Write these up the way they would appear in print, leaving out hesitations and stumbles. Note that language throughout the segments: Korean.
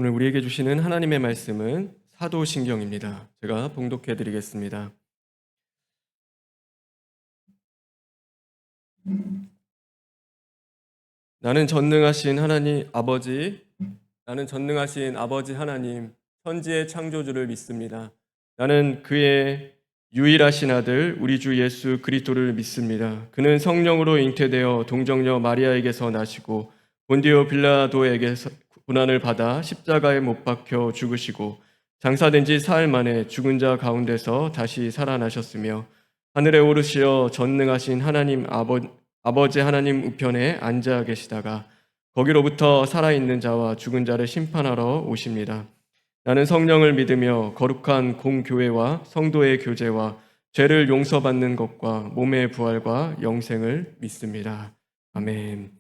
오늘 우리에게 주시는 하나님의 말씀은 사도신경입니다. 제가 봉독해 드리겠습니다. 나는 전능하신 하나님 아버지, 나는 전능하신 아버지 하나님, 천지의 창조주를 믿습니다. 나는 그의 유일하신 아들 우리 주 예수 그리스도를 믿습니다. 그는 성령으로 잉태되어 동정녀 마리아에게서 나시고 본디오 빌라도에게서 고난을 받아 십자가에 못 박혀 죽으시고 장사된 지 사흘 만에 죽은 자 가운데서 다시 살아나셨으며 하늘에 오르시어 전능하신 하나님 아버지 하나님 우편에 앉아 계시다가 거기로부터 살아있는 자와 죽은 자를 심판하러 오십니다. 나는 성령을 믿으며 거룩한 공교회와 성도의 교제와 죄를 용서받는 것과 몸의 부활과 영생을 믿습니다. 아멘.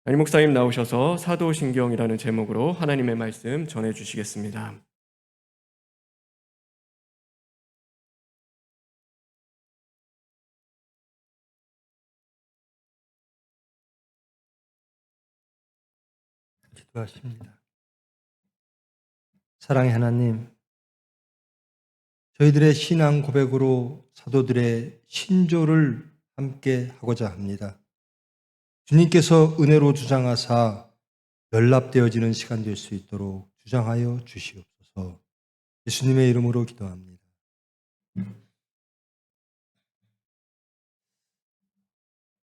담임 목사님 나오셔서 사도신경이라는 제목으로 하나님의 말씀 전해주시겠습니다. 기도하십니다. 사랑의 하나님, 저희들의 신앙 고백으로 사도들의 신조를 함께 하고자 합니다. 주님께서 은혜로 주장하사 연락되어지는 시간 될 수 있도록 주장하여 주시옵소서. 예수님의 이름으로 기도합니다.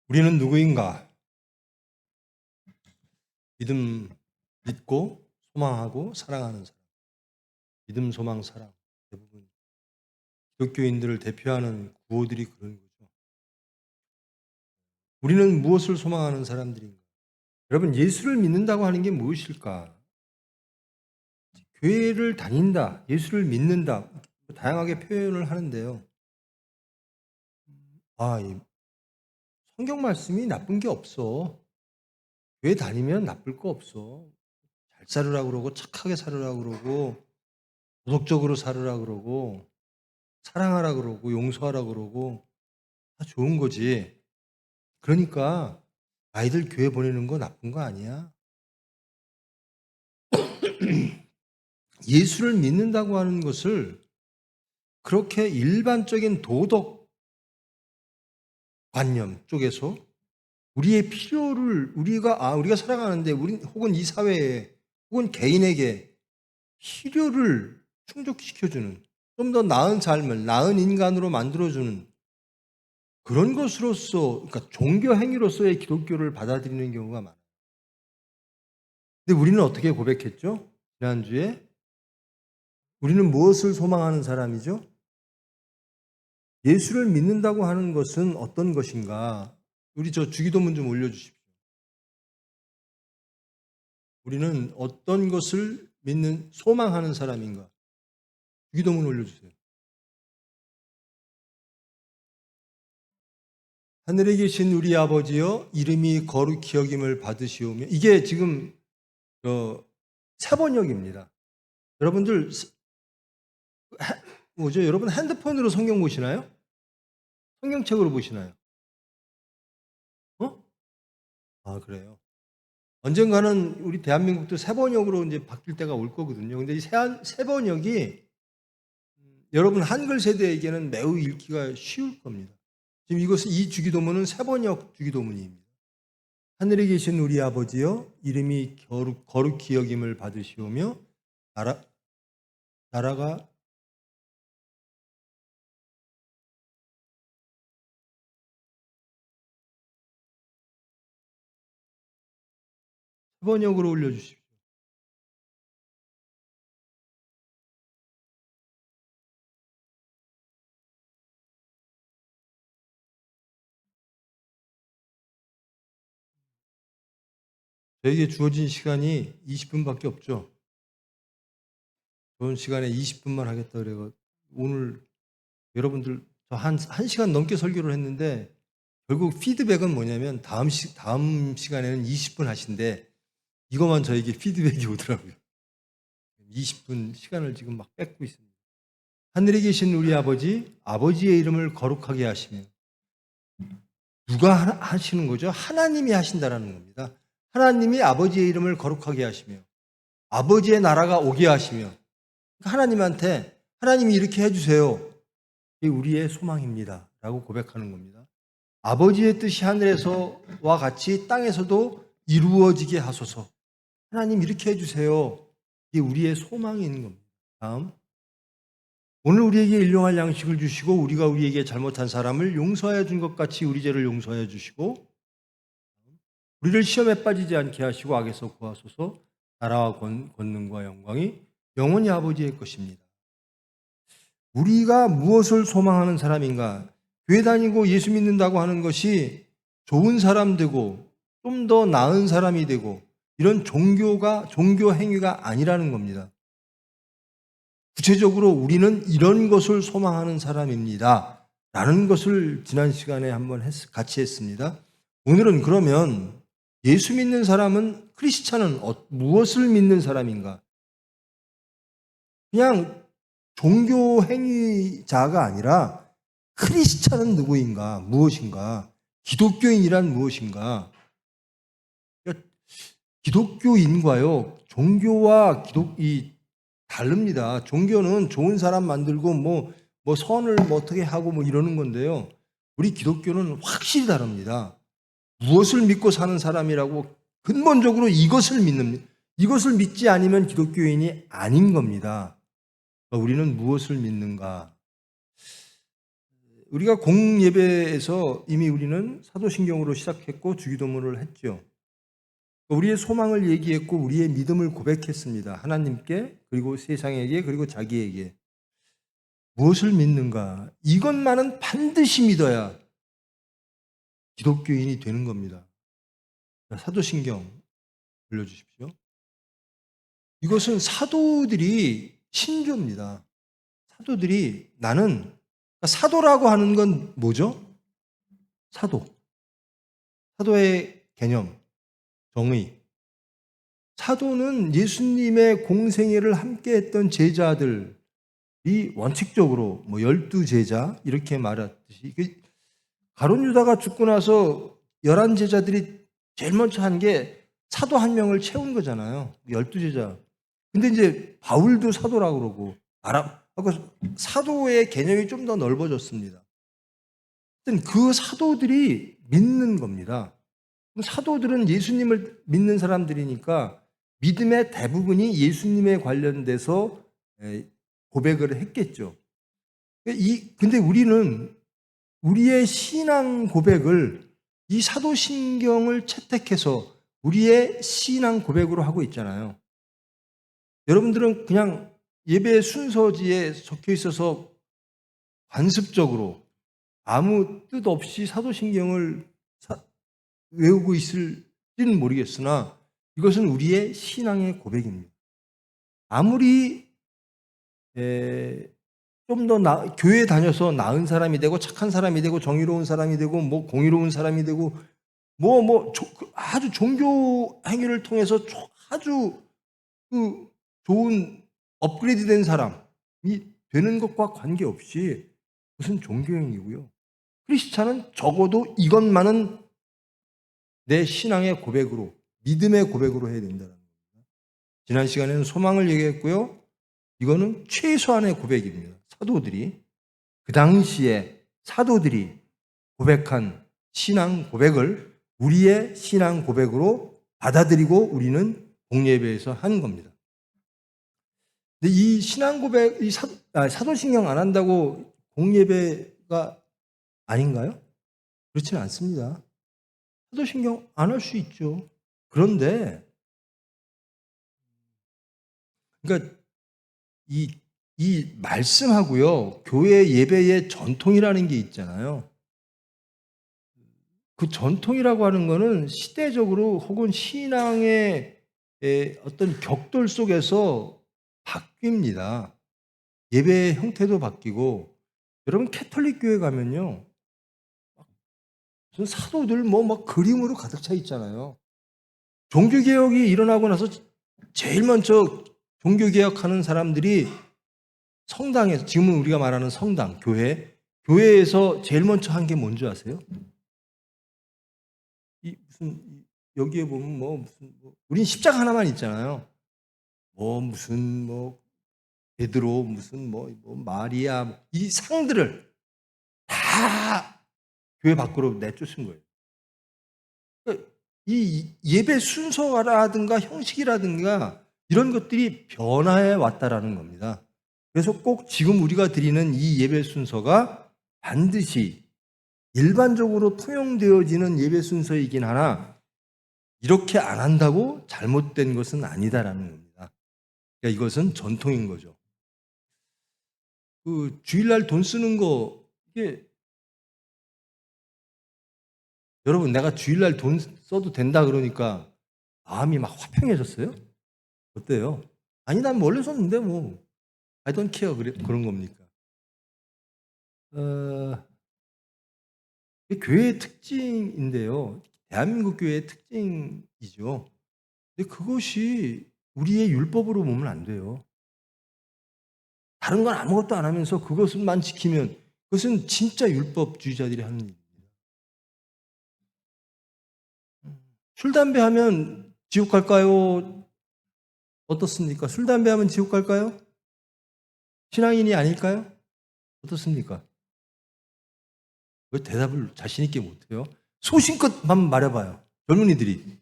우리는 누구인가? 믿고 소망하고 사랑하는 사람. 믿음, 소망, 사랑. 대부분 기독교인들을 대표하는 구호들이 그런 거죠. 우리는 무엇을 소망하는 사람들인가? 여러분, 예수를 믿는다고 하는 게 무엇일까? 교회를 다닌다, 예수를 믿는다, 다양하게 표현을 하는데요. 이 성경 말씀이 나쁜 게 없어. 교회 다니면 나쁠 거 없어. 잘 살으라 그러고, 착하게 살으라 그러고, 도덕적으로 살으라 그러고, 사랑하라 그러고, 용서하라 그러고, 다 좋은 거지. 그러니까 아이들 교회 보내는 거 나쁜 거 아니야. 예수를 믿는다고 하는 것을 그렇게 일반적인 도덕 관념 쪽에서 우리의 필요를 우리가 살아가는데 혹은 이 사회에 혹은 개인에게 필요를 충족시켜주는 좀 더 나은 삶을 나은 인간으로 만들어주는 그런 것으로서, 그러니까 종교 행위로서의 기독교를 받아들이는 경우가 많아요. 근데 우리는 어떻게 고백했죠? 지난주에 우리는 무엇을 소망하는 사람이죠? 예수를 믿는다고 하는 것은 어떤 것인가? 우리 주기도문 좀 올려주십시오. 우리는 어떤 것을 소망하는 사람인가? 주기도문 올려주세요. 하늘에 계신 우리 아버지여, 이름이 거룩히 여김을 받으시오며. 이게 지금 세번역입니다. 여러분들 여러분 핸드폰으로 성경 보시나요? 성경책으로 보시나요? 그래요. 언젠가는 우리 대한민국도 세번역으로 이제 바뀔 때가 올 거거든요. 근데 이 세번역이 여러분 한글 세대에게는 매우 읽기가 쉬울 겁니다. 지금 이 주기도문은 세번역 주기도문입니다. 하늘에 계신 우리 아버지여, 이름이 거룩히 여김을 받으시오며, 나라가 세번역으로 올려주십시오. 저에게 주어진 시간이 20분밖에 없죠. 좋은 시간에 20분만 하겠다 그래요. 오늘 여러분들 한 시간 넘게 설교를 했는데 결국 피드백은 뭐냐면 다음 시간에는 20분 하신대. 이것만 저에게 피드백이 오더라고요. 20분 시간을 지금 막 뺏고 있습니다. 하늘에 계신 우리 아버지의 이름을 거룩하게 하시며. 누가 하시는 거죠? 하나님이 하신다라는 겁니다. 하나님이 아버지의 이름을 거룩하게 하시며. 아버지의 나라가 오게 하시며, 하나님한테 하나님이 이렇게 해주세요. 이게 우리의 소망입니다. 라고 고백하는 겁니다. 아버지의 뜻이 하늘에서와 같이 땅에서도 이루어지게 하소서. 하나님 이렇게 해주세요. 이게 우리의 소망인 겁니다. 다음. 오늘 우리에게 일용할 양식을 주시고 우리가 우리에게 잘못한 사람을 용서하여 준 것 같이 우리 죄를 용서하여 주시고 우리를 시험에 빠지지 않게 하시고 악에서 구하소서. 나라와 권능과 영광이 영원히 아버지의 것입니다. 우리가 무엇을 소망하는 사람인가? 교회 다니고 예수 믿는다고 하는 것이 좋은 사람 되고 좀 더 나은 사람이 되고 이런 종교 행위가 아니라는 겁니다. 구체적으로 우리는 이런 것을 소망하는 사람입니다. 라는 것을 지난 시간에 한번 같이 했습니다. 오늘은 그러면 예수 믿는 사람은, 크리스찬은 무엇을 믿는 사람인가? 그냥 종교 행위자가 아니라 크리스찬은 누구인가? 무엇인가? 기독교인이란 무엇인가? 기독교인과요, 종교와 다릅니다. 종교는 좋은 사람 만들고 뭐 선을 어떻게 하고 이러는 건데요. 우리 기독교는 확실히 다릅니다. 무엇을 믿고 사는 사람이라고 근본적으로 이것을 믿지 않으면 기독교인이 아닌 겁니다. 우리는 무엇을 믿는가? 우리가 공예배에서 이미 우리는 사도신경으로 시작했고 주기도문을 했죠. 우리의 소망을 얘기했고 우리의 믿음을 고백했습니다. 하나님께, 그리고 세상에게, 그리고 자기에게. 무엇을 믿는가? 이것만은 반드시 믿어야 기독교인이 되는 겁니다. 사도신경 올려주십시오. 이것은 사도들이 신조입니다. 사도들이 사도라고 하는 건 뭐죠? 사도의 개념, 정의. 사도는 예수님의 공생애를 함께 했던 제자들이 원칙적으로 12제자 이렇게 말했듯이, 가룟 유다가 죽고 나서 11제자들이 제일 먼저 한 게 사도 한 명을 채운 거잖아요. 12제자. 근데 이제 바울도 사도라고 그러고, 사도의 개념이 좀 더 넓어졌습니다. 그 사도들이 믿는 겁니다. 사도들은 예수님을 믿는 사람들이니까 믿음의 대부분이 예수님에 관련돼서 고백을 했겠죠. 근데 우리는 우리의 신앙 고백을 이 사도신경을 채택해서 우리의 신앙 고백으로 하고 있잖아요. 여러분들은 그냥 예배 순서지에 적혀 있어서 관습적으로 아무 뜻 없이 사도신경을 외우고 있을지는 모르겠으나 이것은 우리의 신앙의 고백입니다. 아무리 좀 더 교회에 다녀서 나은 사람이 되고 착한 사람이 되고 정의로운 사람이 되고 공의로운 사람이 되고 아주 종교 행위를 통해서 아주 좋은 업그레이드된 사람이 되는 것과 관계없이 무슨 종교행위고요. 크리스찬은 적어도 이것만은 내 신앙의 고백으로, 믿음의 고백으로 해야 된다는 겁니다. 지난 시간에는 소망을 얘기했고요. 이거는 최소한의 고백입니다. 그 당시에 사도들이 고백한 신앙 고백을 우리의 신앙 고백으로 받아들이고 우리는 공예배에서 하는 겁니다. 근데 이 신앙 고백, 사도신경 안 한다고 공예배가 아닌가요? 그렇지는 않습니다. 사도신경 안 할 수 있죠. 그런데, 그러니까 이 말씀하고요, 교회 예배의 전통이라는 게 있잖아요. 그 전통이라고 하는 거는 시대적으로 혹은 신앙의 어떤 격돌 속에서 바뀝니다. 예배의 형태도 바뀌고, 여러분 캐톨릭 교회 가면요, 무슨 사도들 막 그림으로 가득 차 있잖아요. 종교개혁이 일어나고 나서 제일 먼저 종교개혁하는 사람들이 성당에서, 지금은 우리가 말하는 성당, 교회에서 제일 먼저 한 게 뭔지 아세요? 여기에 보면 우린 십자가 하나만 있잖아요. 무슨 베드로 무슨 마리아 이 상들을 다 교회 밖으로 내쫓은 거예요. 그러니까 이 예배 순서라든가 형식이라든가 이런 것들이 변화해 왔다라는 겁니다. 그래서 꼭 지금 우리가 드리는 이 예배 순서가 반드시 일반적으로 통용되어지는 예배 순서이긴 하나 이렇게 안 한다고 잘못된 것은 아니다라는 겁니다. 그러니까 이것은 전통인 거죠. 그 주일날 돈 쓰는 거 이게 여러분 내가 주일날 돈 써도 된다 그러니까 마음이 막 화평해졌어요? 어때요? 아니 난 원래 썼는데 I don't care 그런 겁니까? 이게 교회의 특징인데요. 대한민국 교회의 특징이죠. 근데 그것이 우리의 율법으로 보면 안 돼요. 다른 건 아무것도 안 하면서 그것만 지키면 그것은 진짜 율법주의자들이 하는 일입니다. 술, 담배 하면 지옥 갈까요? 어떻습니까? 술, 담배 하면 지옥 갈까요? 신앙인이 아닐까요? 어떻습니까? 왜 대답을 자신 있게 못해요? 소신껏만 말해봐요. 젊은이들이.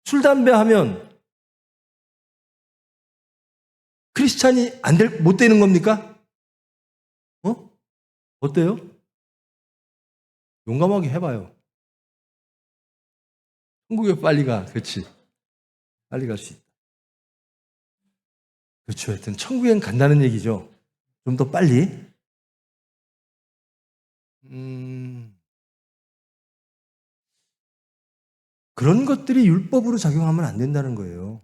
술, 담배 하면 크리스찬이 못 되는 겁니까? 어때요? 용감하게 해봐요. 천국에 빨리 가. 그렇지. 빨리 갈 수 있다. 그렇죠. 하여튼 천국엔 간다는 얘기죠. 좀 더 빨리. 그런 것들이 율법으로 작용하면 안 된다는 거예요.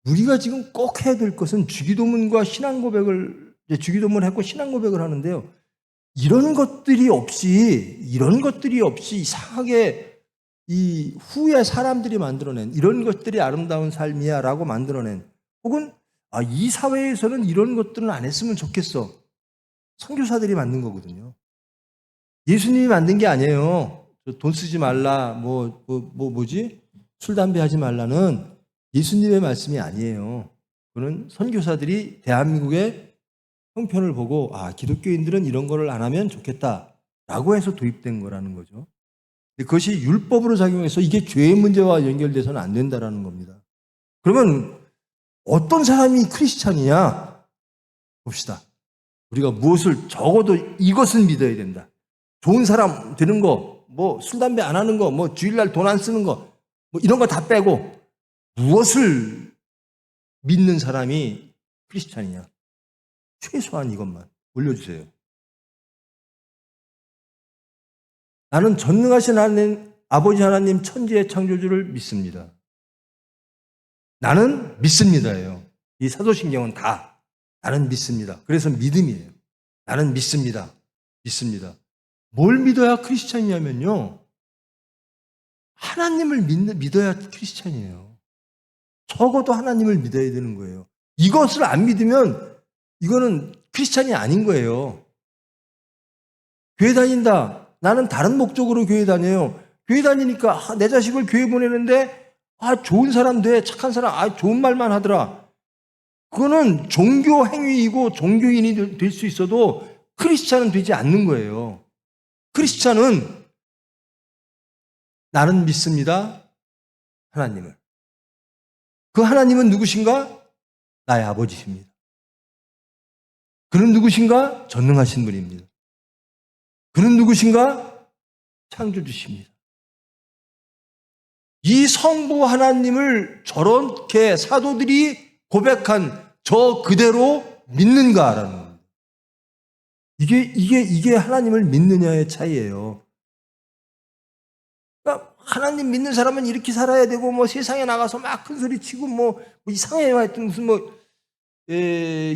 우리가 지금 꼭 해야 될 것은 주기도문과 신앙고백을 주기도문을 했고 신앙고백을 하는데요. 이런 것들이 없이 이상하게 이 후에 사람들이 만들어낸 이런 것들이 아름다운 삶이야라고 만들어낸 혹은 이 사회에서는 이런 것들은 안 했으면 좋겠어. 선교사들이 만든 거거든요. 예수님이 만든 게 아니에요. 돈 쓰지 말라, 뭐지? 술, 담배 하지 말라는 예수님의 말씀이 아니에요. 그는 선교사들이 대한민국의 형편을 보고 기독교인들은 이런 거를 안 하면 좋겠다라고 해서 도입된 거라는 거죠. 그것이 율법으로 작용해서 이게 죄의 문제와 연결돼서는 안 된다라는 겁니다. 그러면 어떤 사람이 크리스찬이냐? 봅시다. 우리가 무엇을 적어도 이것은 믿어야 된다. 좋은 사람 되는 거, 술, 담배 안 하는 거, 주일날 돈 안 쓰는 거, 이런 거 다 빼고 무엇을 믿는 사람이 크리스찬이냐? 최소한 이것만 올려주세요. 나는 전능하신 하나님, 아버지 하나님 천지의 창조주를 믿습니다. 나는 믿습니다예요. 이 사도신경은 다 나는 믿습니다. 그래서 믿음이에요. 나는 믿습니다. 믿습니다. 뭘 믿어야 크리스찬이냐면요. 하나님을 믿어야 크리스찬이에요. 적어도 하나님을 믿어야 되는 거예요. 이것을 안 믿으면 이거는 크리스찬이 아닌 거예요. 교회 다닌다. 나는 다른 목적으로 교회 다녀요. 교회 다니니까 내 자식을 교회 보내는데 좋은 사람 돼. 착한 사람. 좋은 말만 하더라. 그거는 종교 행위이고 종교인이 될 수 있어도 크리스찬은 되지 않는 거예요. 크리스찬은 나는 믿습니다. 하나님을. 그 하나님은 누구신가? 나의 아버지십니다. 그는 누구신가? 전능하신 분입니다. 그는 누구신가? 창조주십니다. 이 성부 하나님을 저렇게 사도들이 고백한 저 그대로 믿는가라는 겁니다. 이게 하나님을 믿느냐의 차이예요. 그러니까 하나님 믿는 사람은 이렇게 살아야 되고 세상에 나가서 막 큰 소리 치고 이상해요. 하여튼 무슨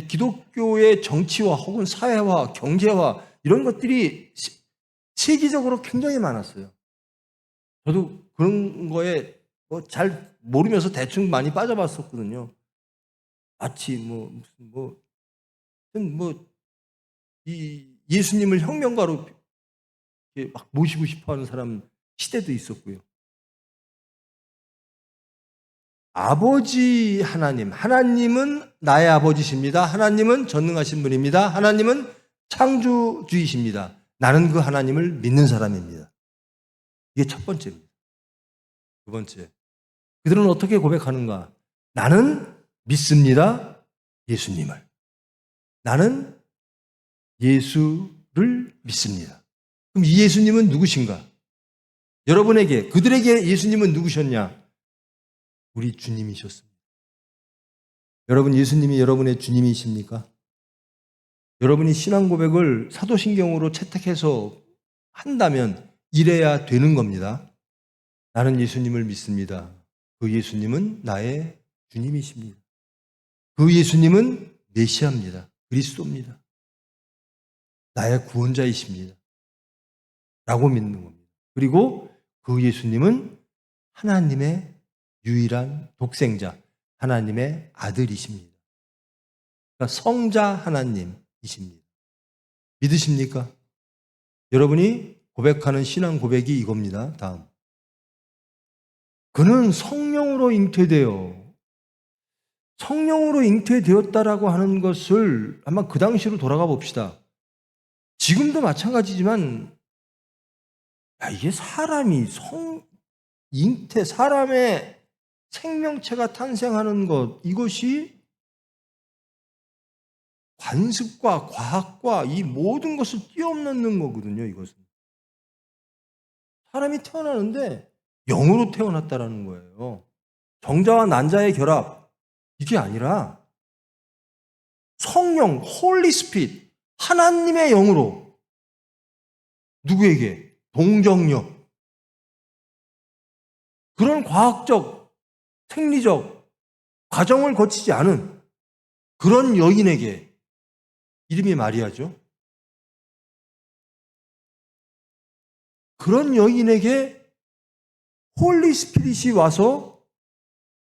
기독교의 정치화 혹은 사회화, 경제화 이런 것들이 세계적으로 굉장히 많았어요. 저도 그런 거에 잘 모르면서 대충 많이 빠져봤었거든요. 마치 이 예수님을 혁명가로 막 모시고 싶어하는 사람 시대도 있었고요. 아버지 하나님, 하나님은 나의 아버지십니다. 하나님은 전능하신 분입니다. 하나님은 창조주이십니다. 나는 그 하나님을 믿는 사람입니다. 이게 첫 번째입니다. 두 번째, 그들은 어떻게 고백하는가? 나는 믿습니다. 예수님을. 나는 예수를 믿습니다. 그럼 이 예수님은 누구신가? 여러분에게, 그들에게 예수님은 누구셨냐? 우리 주님이셨습니다. 여러분, 예수님이 여러분의 주님이십니까? 여러분이 신앙 고백을 사도신경으로 채택해서 한다면 이래야 되는 겁니다. 나는 예수님을 믿습니다. 그 예수님은 나의 주님이십니다. 그 예수님은 메시아입니다. 그리스도입니다. 나의 구원자이십니다. 라고 믿는 겁니다. 그리고 그 예수님은 하나님의 유일한 독생자, 하나님의 아들이십니다. 그러니까 성자 하나님이십니다. 믿으십니까? 여러분이 고백하는 신앙 고백이 이겁니다. 다음. 그는 성령으로 잉태되어, 성령으로 잉태되었다라고 하는 것을 한번 그 당시로 돌아가 봅시다. 지금도 마찬가지지만, 이게 사람이 잉태, 사람의 생명체가 탄생하는 것, 이것이 관습과 과학과 이 모든 것을 뛰어넘는 거거든요, 이것은. 사람이 태어나는데 영으로 태어났다라는 거예요. 정자와 난자의 결합, 이게 아니라 성령, 홀리 스피릿, 하나님의 영으로 누구에게? 동정녀. 그런 과학적, 생리적 과정을 거치지 않은 그런 여인에게, 이름이 마리아죠. 그런 여인에게 홀리 스피릿이 와서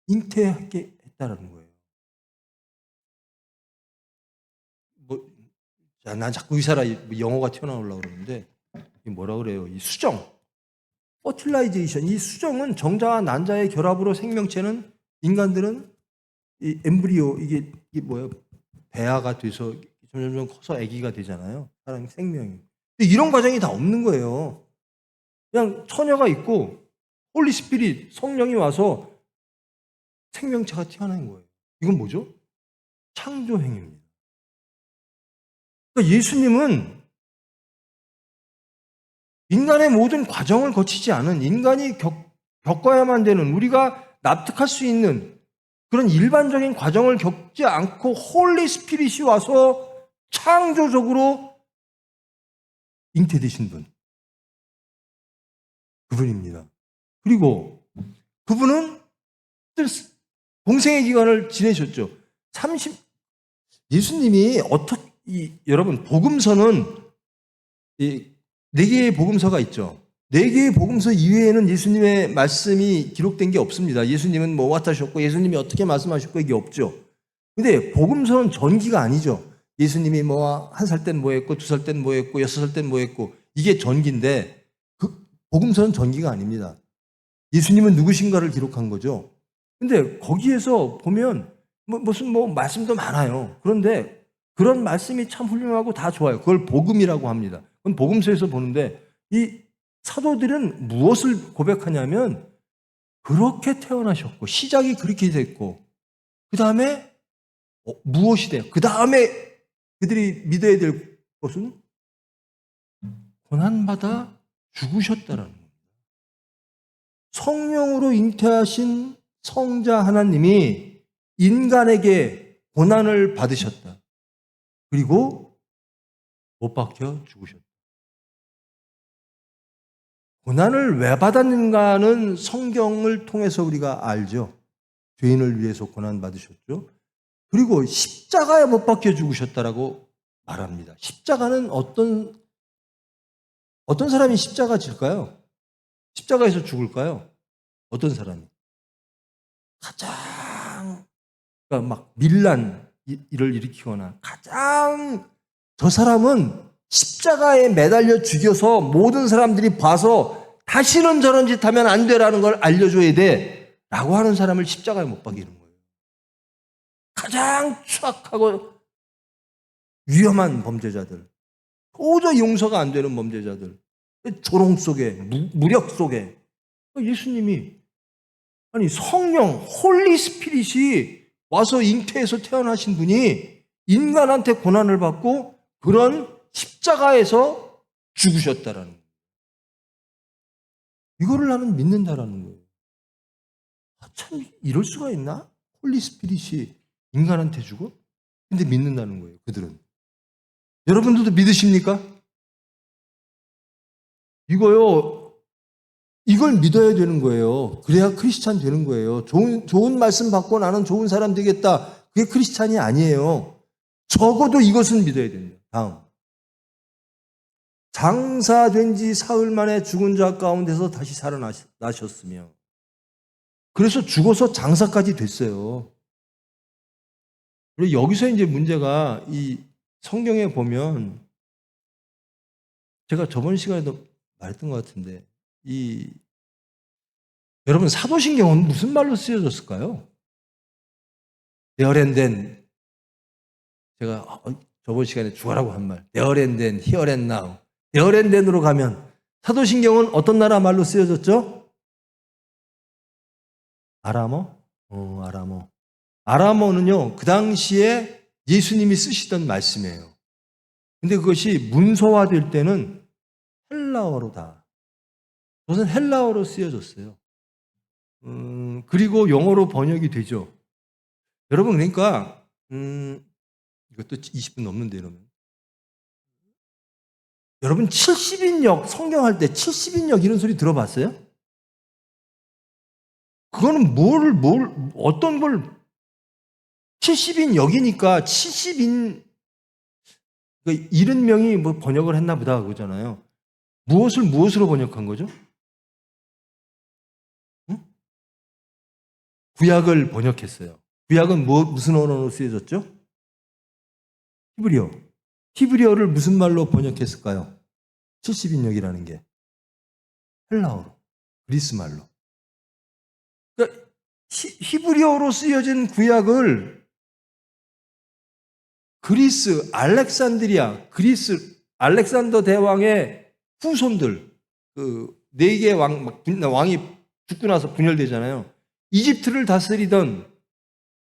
잉태하게 했다는 거예요. 난 자꾸 의사라 영어가 튀어나오려고 그러는데, 이게 뭐라 그래요? 이 수정, 퍼틸라이제이션, 이 수정은 정자와 난자의 결합으로 생명체는, 인간들은 이 엠브리오, 이게 뭐예요? 배아가 돼서 점점 커서 아기가 되잖아요. 사람 생명이. 근데 이런 과정이 다 없는 거예요. 그냥 처녀가 있고 홀리 스피릿, 성령이 와서 생명체가 튀어나온 거예요. 이건 뭐죠? 창조 행위입니다. 그러니까 예수님은 인간의 모든 과정을 거치지 않은, 인간이 겪어야만 되는, 우리가 납득할 수 있는 그런 일반적인 과정을 겪지 않고 홀리 스피릿이 와서 창조적으로 잉태되신 분, 그분입니다. 그리고 그분은 공생의 기간을 지내셨죠. 예수님이 여러분, 복음서는 4개의 복음서가 있죠. 4개의 복음서 이외에는 예수님의 말씀이 기록된 게 없습니다. 예수님은 뭐 왔다셨고, 예수님이 어떻게 말씀하셨고, 이게 없죠. 근데 복음서는 전기가 아니죠. 예수님이 뭐 1살 땐 뭐 했고, 2살 땐 뭐 했고, 6살 땐 뭐 했고, 이게 전기인데, 그 복음서는 전기가 아닙니다. 예수님은 누구신가를 기록한 거죠. 근데 거기에서 보면 무슨 말씀도 많아요. 그런데 그런 말씀이 참 훌륭하고 다 좋아요. 그걸 복음이라고 합니다. 그건 복음서에서 보는데, 이 사도들은 무엇을 고백하냐면 그렇게 태어나셨고 시작이 그렇게 됐고 그 다음에 무엇이 돼요? 그 다음에 그들이 믿어야 될 것은 고난받아 죽으셨다라는 겁니다. 성령으로 잉태하신 성자 하나님이 인간에게 고난을 받으셨다. 그리고 못 박혀 죽으셨다. 고난을 왜 받았는가는 성경을 통해서 우리가 알죠. 죄인을 위해서 고난 받으셨죠. 그리고 십자가에 못 박혀 죽으셨다라고 말합니다. 십자가는 어떤 사람이 십자가 질까요? 십자가에서 죽을까요? 어떤 사람이? 가장 막 밀란 일을 일으키거나 가장, 저 사람은 십자가에 매달려 죽여서 모든 사람들이 봐서 다시는 저런 짓 하면 안 되라는 걸 알려줘야 돼 라고 하는 사람을 십자가에 못 박이는 거예요. 가장 추악하고 위험한 범죄자들, 도저히 용서가 안 되는 범죄자들, 조롱 속에, 무력 속에 예수님이, 아니 성령, 홀리 스피릿이 와서 잉태에서 태어나신 분이 인간한테 고난을 받고 그런 십자가에서 죽으셨다라는 거예요. 이거를 나는 믿는다라는 거예요. 참 이럴 수가 있나? 홀리 스피릿이 인간한테 죽어? 근데 믿는다는 거예요, 그들은. 여러분들도 믿으십니까? 이걸 믿어야 되는 거예요. 그래야 크리스찬 되는 거예요. 좋은 말씀 받고 나는 좋은 사람 되겠다. 그게 크리스찬이 아니에요. 적어도 이것은 믿어야 됩니다. 다음. 장사된 지 사흘 만에 죽은 자 가운데서 다시 살아나셨으며. 그래서 죽어서 장사까지 됐어요. 그리고 여기서 이제 문제가 이 성경에 보면 제가 저번 시간에도 말했던 것 같은데 여러분 사도신경은 무슨 말로 쓰여졌을까요? There and then 제가 저번 시간에 주어라고 한 말 There and then, here and now There and then으로 가면 사도신경은 어떤 나라 말로 쓰여졌죠? 아람어? 아람어. 아람어는요 그 당시에 예수님이 쓰시던 말씀이에요. 근데 그것이 문서화될 때는 헬라어로 다. 그것은 헬라어로 쓰여졌어요. 그리고 영어로 번역이 되죠. 여러분 그러니까 이것도 20분 넘는데 이러면 여러분 70인역 성경할 때 70인역 이런 소리 들어봤어요? 그거는 어떤 걸 70인역이니까 70인 70명이 뭐 번역을 했나 보다 그거잖아요. 무엇으로 번역한 거죠? 응? 구약을 번역했어요. 구약은 무슨 언어로 쓰여졌죠? 히브리어. 히브리어를 무슨 말로 번역했을까요? 70인역이라는 게 헬라어로, 그리스 말로. 그러니까 히브리어로 쓰여진 구약을 그리스 알렉산더 대왕의 후손들, 그 네 개의 왕이 죽고 나서 분열되잖아요. 이집트를 다스리던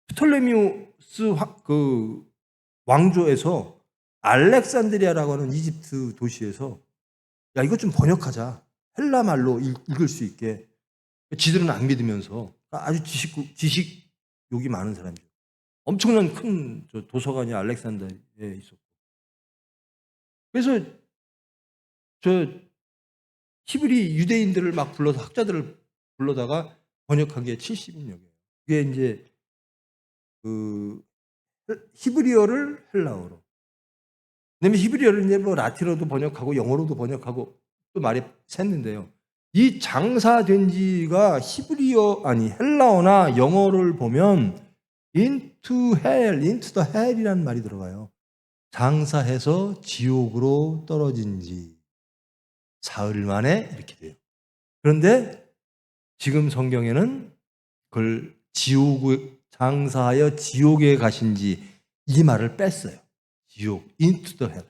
프톨레미우스 그 왕조에서 알렉산드리아라고 하는 이집트 도시에서 야 이것 좀 번역하자. 헬라 말로 읽을 수 있게. 지들은 안 믿으면서 아주 지식욕이 많은 사람이죠. 엄청난 큰 도서관이 알렉산드리아에 있었고. 그래서 히브리 유대인들을 막 불러서 학자들을 불러다가 번역한 게 70인역이에요. 그게 이제 그 히브리어를 헬라어로. 그다음에 히브리어를 이제 뭐 라틴어도 번역하고 영어로도 번역하고 또 말이 샜는데요. 이 장사된 지가 헬라어나 영어를 보면 into the hell이라는 말이 들어가요. 장사해서 지옥으로 떨어진 지 사흘 만에 이렇게 돼요. 그런데 지금 성경에는 그걸 장사하여 지옥에 가신 지 이 말을 뺐어요. 지옥, into the hell.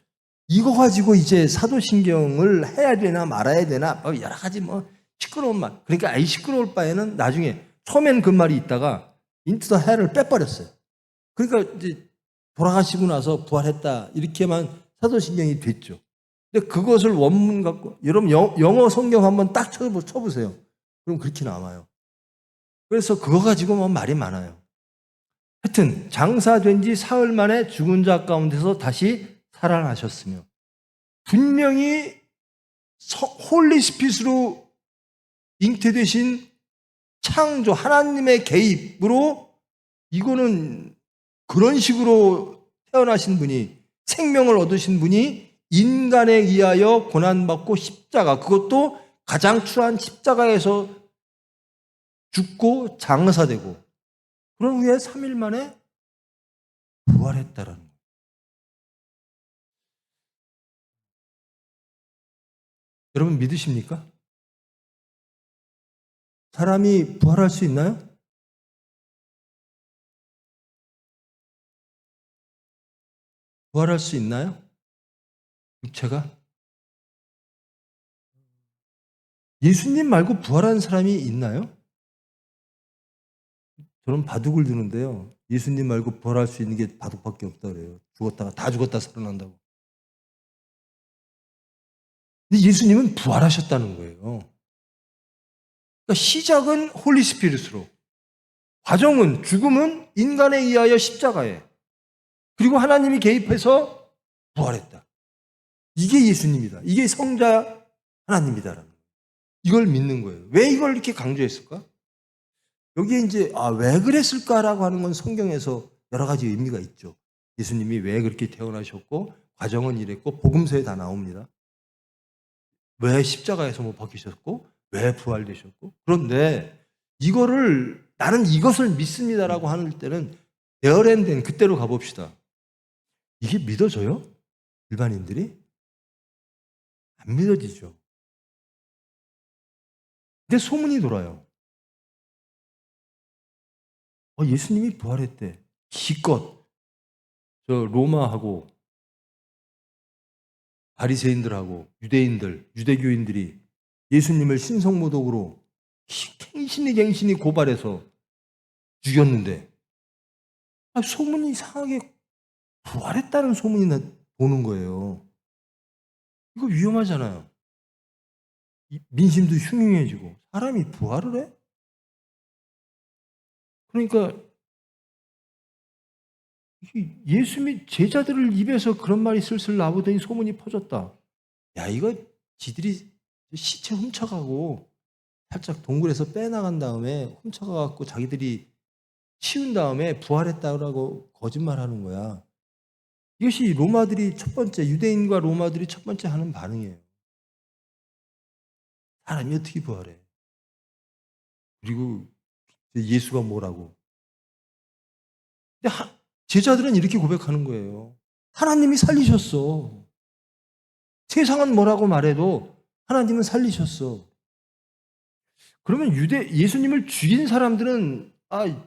이거 가지고 이제 사도신경을 해야 되나 말아야 되나 여러 가지 시끄러운 말. 그러니까 이 시끄러울 바에는 나중에 처음엔 그 말이 있다가 into the hell을 빼버렸어요. 그러니까 이제 돌아가시고 나서 부활했다 이렇게만 사도신경이 됐죠. 근데 그것을 원문 갖고 여러분 영어 성경 한번 딱 쳐보세요. 그럼 그렇게 나와요. 그래서 그거 가지고 말이 많아요. 하여튼 장사된 지 사흘 만에 죽은 자 가운데서 다시 살아나셨으며 분명히 홀리 스피릿으로 잉태되신 창조 하나님의 개입으로 이거는 그런 식으로 태어나신 분이 생명을 얻으신 분이 인간에 의하여 고난받고 십자가 그것도 가장 추한 십자가에서 죽고 장사되고 그런 후에 3일 만에 부활했다라는 거예요. 여러분 믿으십니까? 사람이 부활할 수 있나요? 부활할 수 있나요? 육체가? 예수님 말고 부활한 사람이 있나요? 저는 바둑을 두는데요. 예수님 말고 부활할 수 있는 게 바둑밖에 없다 그래요. 다 죽었다 살아난다고. 근데 예수님은 부활하셨다는 거예요. 그러니까 시작은 홀리 스피릿으로, 과정은 죽음은 인간에 의하여 십자가에, 그리고 하나님이 개입해서 부활했다. 이게 예수님이다. 이게 성자 하나님이다라는 거예요. 이걸 믿는 거예요. 왜 이걸 이렇게 강조했을까? 여기에 이제 왜 그랬을까라고 하는 건 성경에서 여러 가지 의미가 있죠. 예수님이 왜 그렇게 태어나셨고 과정은 이랬고 복음서에 다 나옵니다. 왜 십자가에서 못 박히셨고 왜 부활되셨고. 그런데 이거를 나는 이것을 믿습니다라고 하는 때는 데어랜된 그때로 가봅시다. 이게 믿어져요? 일반인들이? 안 믿어지죠. 근데 소문이 돌아요. 예수님이 부활했대. 기껏 저 로마하고 바리새인들하고 유대인들, 유대교인들이 예수님을 신성모독으로 갱신이 고발해서 죽였는데 소문이 이상하게 부활했다는 소문이 도는 거예요. 이거 위험하잖아요. 민심도 흉흉해지고 사람이 부활을 해? 그러니까 예수님 제자들을 입에서 그런 말이 슬슬 나오더니 소문이 퍼졌다. 야, 이거 지들이 시체 훔쳐가고 살짝 동굴에서 빼나간 다음에 훔쳐가갖고 자기들이 치운 다음에 부활했다고 거짓말하는 거야. 이것이 로마들이 첫 번째, 유대인과 로마들이 첫 번째 하는 반응이에요. 사람이 어떻게 부활해? 그리고 예수가 뭐라고? 근데 제자들은 이렇게 고백하는 거예요. 하나님이 살리셨어. 세상은 뭐라고 말해도 하나님은 살리셨어. 그러면 예수님을 죽인 사람들은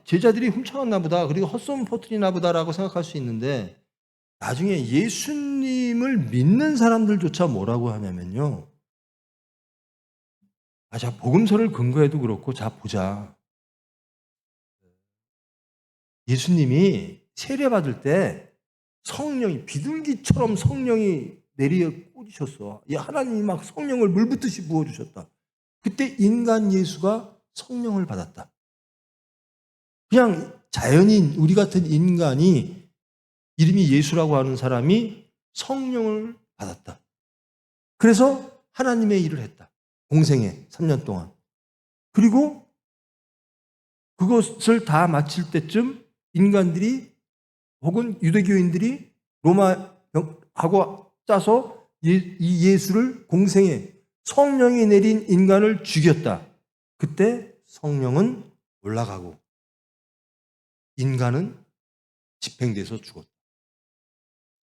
제자들이 훔쳐갔나 보다, 그리고 헛소문 퍼뜨리나 보다라고 생각할 수 있는데, 나중에 예수님을 믿는 사람들조차 뭐라고 하냐면요. 자, 복음서를 근거해도 그렇고, 자, 보자. 예수님이 세례받을 때 성령이, 비둘기처럼 성령이 내려 꽂으셨어. 하나님이 막 성령을 물 붓듯이 부어주셨다. 그때 인간 예수가 성령을 받았다. 그냥 자연인, 우리 같은 인간이, 이름이 예수라고 하는 사람이 성령을 받았다. 그래서 하나님의 일을 했다. 공생애 3년 동안. 그리고 그것을 다 마칠 때쯤 인간들이 혹은 유대교인들이 로마하고 짜서 이 예수를 공생애, 성령이 내린 인간을 죽였다. 그때 성령은 올라가고 인간은 집행돼서 죽었다.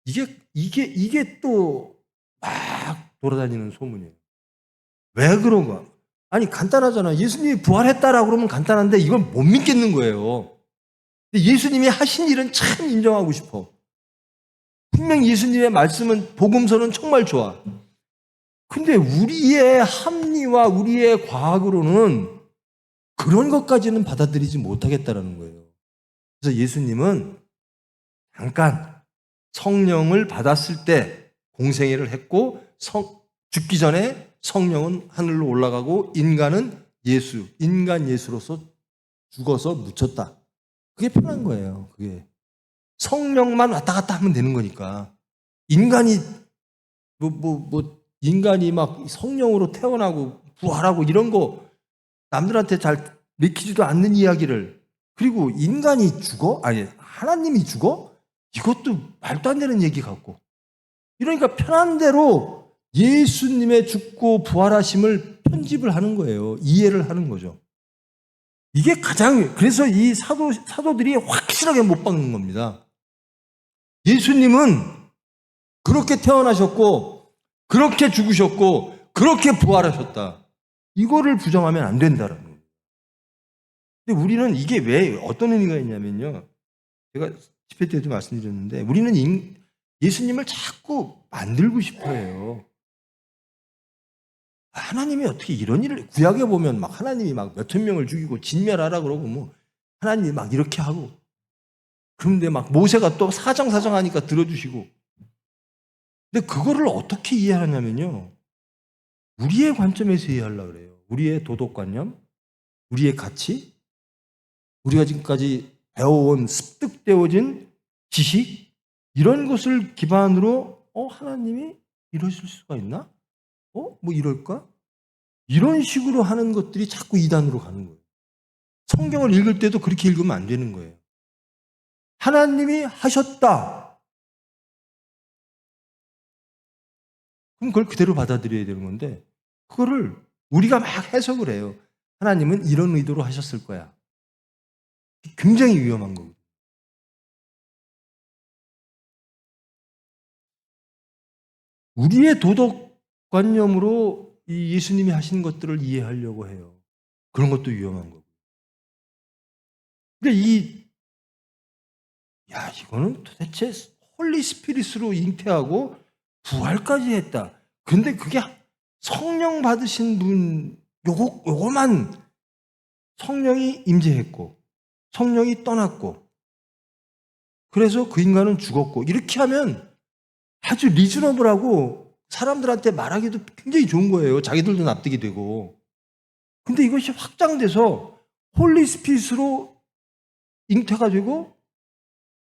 이게 또 막 돌아다니는 소문이에요. 왜 그런가? 아니, 간단하잖아. 예수님이 부활했다라고 그러면 간단한데 이건 못 믿겠는 거예요. 예수님이 하신 일은 참 인정하고 싶어. 분명 예수님의 말씀은, 복음서는 정말 좋아. 근데 우리의 합리와 우리의 과학으로는 그런 것까지는 받아들이지 못하겠다라는 거예요. 그래서 예수님은 잠깐 성령을 받았을 때 공생애를 했고, 죽기 전에 성령은 하늘로 올라가고 인간 예수로서 죽어서 묻혔다. 그게 편한 거예요. 그게 성령만 왔다 갔다 하면 되는 거니까. 인간이 인간이 막 성령으로 태어나고 부활하고 이런 거 남들한테 잘 믿기지도 않는 이야기를, 그리고 인간이 죽어? 아니, 하나님이 죽어? 이것도 말도 안 되는 얘기 같고. 이러니까 편한 대로 예수님의 죽고 부활하심을 편집을 하는 거예요. 이해를 하는 거죠. 이게 그래서 이 사도들이 확실하게 못 박는 겁니다. 예수님은 그렇게 태어나셨고, 그렇게 죽으셨고, 그렇게 부활하셨다. 이거를 부정하면 안 된다는 거예요. 근데 우리는 이게 왜 어떤 의미가 있냐면요. 제가 집회 때도 말씀드렸는데 우리는 예수님을 자꾸 만들고 싶어 해요. 하나님이 어떻게 이런 일을 구약에 보면 막 하나님이 막 몇천 명을 죽이고 진멸하라 그러고 뭐 하나님이 막 이렇게 하고 그런데 막 모세가 또 사정사정하니까 들어주시고 근데 그거를 어떻게 이해하냐면요. 우리의 관점에서 이해하려고 그래요. 우리의 도덕관념, 우리의 가치, 우리가 지금까지 배워온 습득되어진 지식 이런 것을 기반으로 하나님이 이러실 수가 있나? 뭐 이럴까? 이런 식으로 하는 것들이 자꾸 이단으로 가는 거예요. 성경을 읽을 때도 그렇게 읽으면 안 되는 거예요. 하나님이 하셨다. 그럼 그걸 그대로 받아들여야 되는 건데 그거를 우리가 막 해석을 해요. 하나님은 이런 의도로 하셨을 거야. 굉장히 위험한 거거든요. 우리의 도덕관념으로 이 예수님이 하신 것들을 이해하려고 해요. 그런 것도 위험한 거고. 근데 이거는 도대체 홀리 스피릿으로 잉태하고 부활까지 했다. 근데 그게 성령 받으신 분, 요거만 성령이 임재했고, 성령이 떠났고, 그래서 그 인간은 죽었고, 이렇게 하면 아주 리즈너블하고 사람들한테 말하기도 굉장히 좋은 거예요. 자기들도 납득이 되고. 근데 이것이 확장돼서 홀리 스피릿으로 잉태가 되고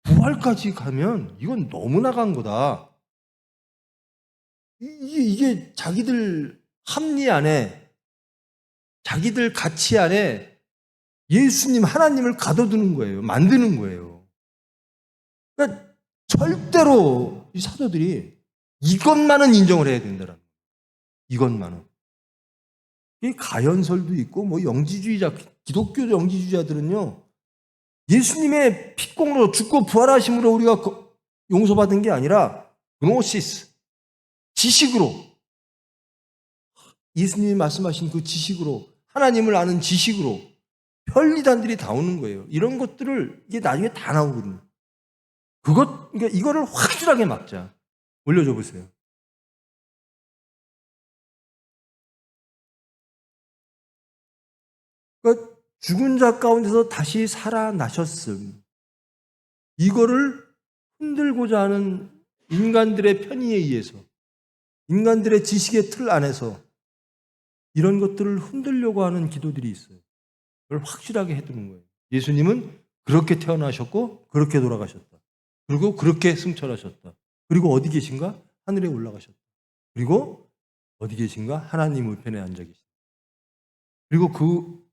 부활까지 가면 이건 너무 나간 거다. 이게 자기들 합리 안에, 자기들 가치 안에 예수님, 하나님을 가둬두는 거예요. 만드는 거예요. 그러니까 절대로 이 사도들이 이것만은 인정을 해야 된다라는 거예요. 이것만은. 이 가연설도 있고, 뭐 영지주의자, 기독교 영지주의자들은요, 예수님의 피공로 죽고 부활하심으로 우리가 용서받은 게 아니라, 그노시스, 지식으로, 예수님이 말씀하신 그 지식으로, 하나님을 아는 지식으로, 편리단들이 다 오는 거예요. 이런 것들을 이게 나중에 다 나오거든요. 그러니까 이거를 확실하게 막자. 올려줘 보세요. 그러니까 죽은 자 가운데서 다시 살아나셨음. 이거를 흔들고자 하는 인간들의 편의에 의해서, 인간들의 지식의 틀 안에서 이런 것들을 흔들려고 하는 기도들이 있어요. 그걸 확실하게 해두는 거예요. 예수님은 그렇게 태어나셨고 그렇게 돌아가셨다. 그리고 그렇게 승천하셨다. 그리고 어디 계신가? 하늘에 올라가셨다. 그리고 어디 계신가? 하나님 우편에 앉아 계신다. 그리고 그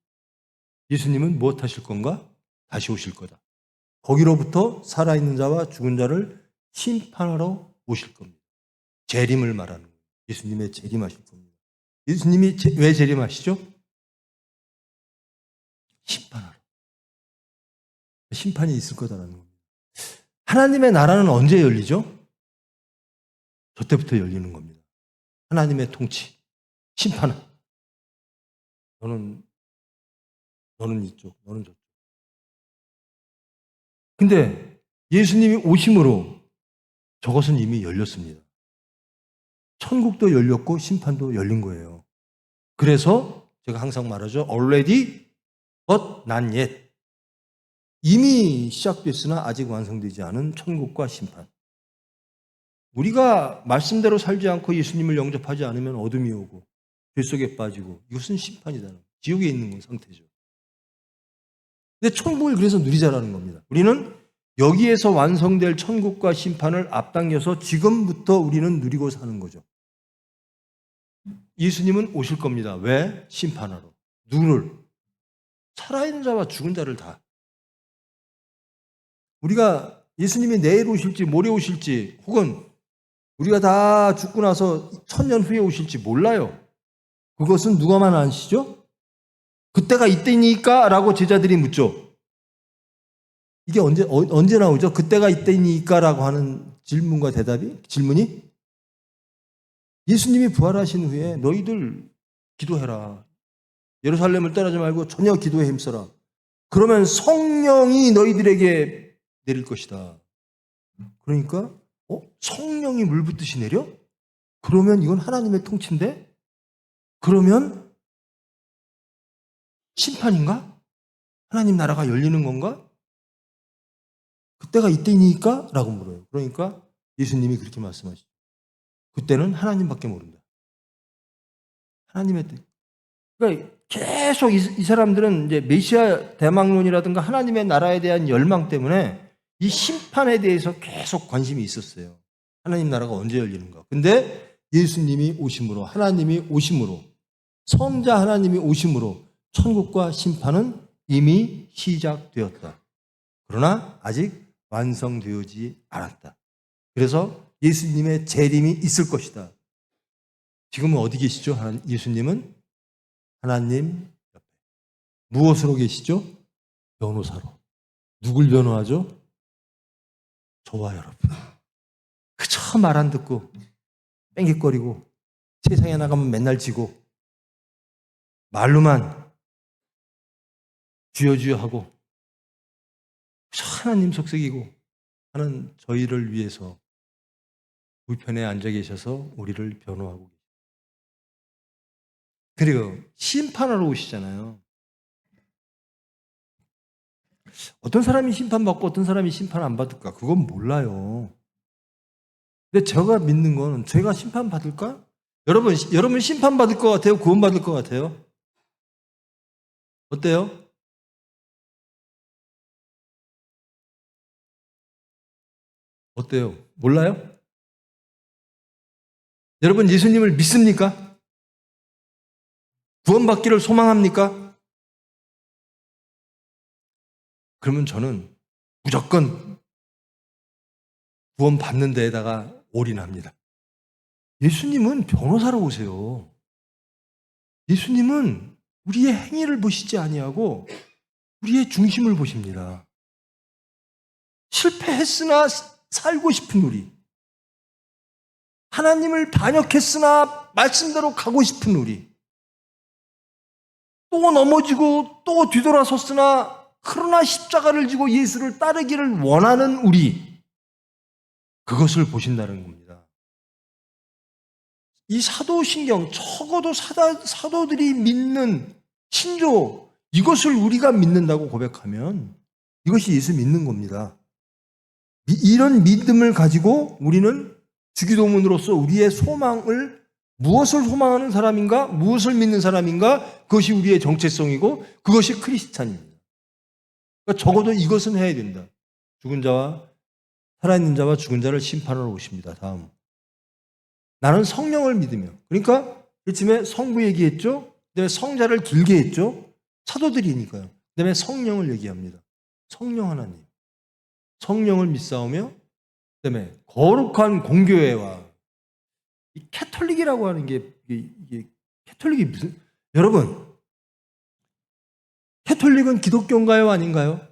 예수님은 무엇 하실 건가? 다시 오실 거다. 거기로부터 살아있는 자와 죽은 자를 심판하러 오실 겁니다. 재림을 말하는 거예요. 예수님의 재림하실 겁니다. 예수님이 왜 재림하시죠? 심판하러. 심판이 있을 거다라는 겁니다. 하나님의 나라는 언제 열리죠? 저 때부터 열리는 겁니다. 하나님의 통치, 심판은. 너는 이쪽, 너는 저쪽. 근데 예수님이 오심으로 저것은 이미 열렸습니다. 천국도 열렸고 심판도 열린 거예요. 그래서 제가 항상 말하죠. already but not yet. 이미 시작됐으나 아직 완성되지 않은 천국과 심판. 우리가 말씀대로 살지 않고 예수님을 영접하지 않으면 어둠이 오고 죄 속에 빠지고 이것은 심판이다. 지옥에 있는 상태죠. 근데 천국을 그래서 누리자라는 겁니다. 우리는 여기에서 완성될 천국과 심판을 앞당겨서 지금부터 우리는 누리고 사는 거죠. 예수님은 오실 겁니다. 왜? 심판하러. 누구를? 살아있는 자와 죽은 자를 다. 우리가 예수님이 내일 오실지 모레 오실지 혹은 우리가 다 죽고 나서 1000년 후에 오실지 몰라요. 그것은 누가만 아시죠? 그때가 이때니까? 라고 제자들이 묻죠. 이게 언제 나오죠? 그때가 이때니까? 라고 하는 질문이? 예수님이 부활하신 후에 너희들 기도해라. 예루살렘을 떠나지 말고 전혀 기도에 힘써라. 그러면 성령이 너희들에게 내릴 것이다. 그러니까 성령이 물 붓듯이 내려? 그러면 이건 하나님의 통치인데? 그러면 심판인가? 하나님 나라가 열리는 건가? 그때가 이때니까? 라고 물어요. 그러니까 예수님이 그렇게 말씀하시죠. 그때는 하나님밖에 모른다. 하나님의 뜻. 그러니까 계속 이 사람들은 이제 메시아 대망론이라든가 하나님의 나라에 대한 열망 때문에 이 심판에 대해서 계속 관심이 있었어요. 하나님 나라가 언제 열리는가. 근데 예수님이 오심으로, 하나님이 오심으로, 성자 하나님이 오심으로 천국과 심판은 이미 시작되었다. 그러나 아직 완성되지 않았다. 그래서 예수님의 재림이 있을 것이다. 지금은 어디 계시죠? 예수님은 하나님 옆에. 무엇으로 계시죠? 변호사로. 누굴 변호하죠? 저와 여러분. 그저 말 안 듣고 뺑깃거리고 세상에 나가면 맨날 지고 말로만 주여주여 하고 하나님 속삭이고 하는 저희를 위해서 우편에 앉아 계셔서 우리를 변호하고 계십니다. 그리고 심판하러 오시잖아요. 어떤 사람이 심판받고 어떤 사람이 심판 안 받을까? 그건 몰라요. 근데 제가 믿는 건 제가 심판받을까? 여러분 심판받을 것 같아요? 구원받을 것 같아요? 어때요? 어때요? 몰라요? 여러분 예수님을 믿습니까? 구원받기를 소망합니까? 그러면 저는 무조건 구원받는 데에다가 올인합니다. 예수님은 변호사로 오세요. 예수님은 우리의 행위를 보시지 아니하고 우리의 중심을 보십니다. 실패했으나 살고 싶은 우리, 하나님을 반역했으나 말씀대로 가고 싶은 우리, 또 넘어지고 또 뒤돌아섰으나 그러나 십자가를 지고 예수를 따르기를 원하는 우리, 그것을 보신다는 겁니다. 이 사도신경, 적어도 사도들이 믿는 신조, 이것을 우리가 믿는다고 고백하면 이것이 예수 믿는 겁니다. 이런 믿음을 가지고 우리는 주기도문으로서 우리의 소망을, 무엇을 소망하는 사람인가, 무엇을 믿는 사람인가, 그것이 우리의 정체성이고 그것이 크리스찬입니다. 그러니까 적어도 이것은 해야 된다. 죽은 자와 살아있는 자와 죽은 자를 심판하러 오십니다. 다음, 나는 성령을 믿으며, 그러니까 이쯤에 성부 얘기했죠. 그다음에 성자를 길게 했죠. 사도들이니까요. 그다음에 성령을 얘기합니다. 성령 하나님, 성령을 믿사오며, 그다음에 거룩한 공교회와, 이 캐톨릭이라고 하는 게 이게 캐톨릭이 무슨, 여러분 캐톨릭은 기독교인가요, 아닌가요?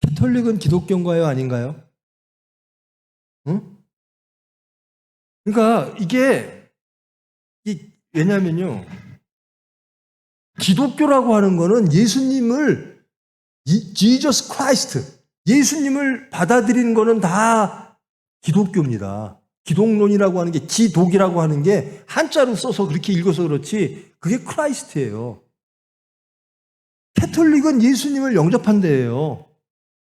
캐톨릭은 기독교인가요, 아닌가요? 응? 그러니까 이게 왜냐면요, 기독교라고 하는 거는 예수님을, 지저스 크라이스트, 예수님을 받아들이는 거는 다 기독교입니다. 기독론이라고 하는 게, 기독이라고 하는 게 한자로 써서 그렇게 읽어서 그렇지 그게 크라이스트예요. 캐톨릭은 예수님을 영접한 데예요.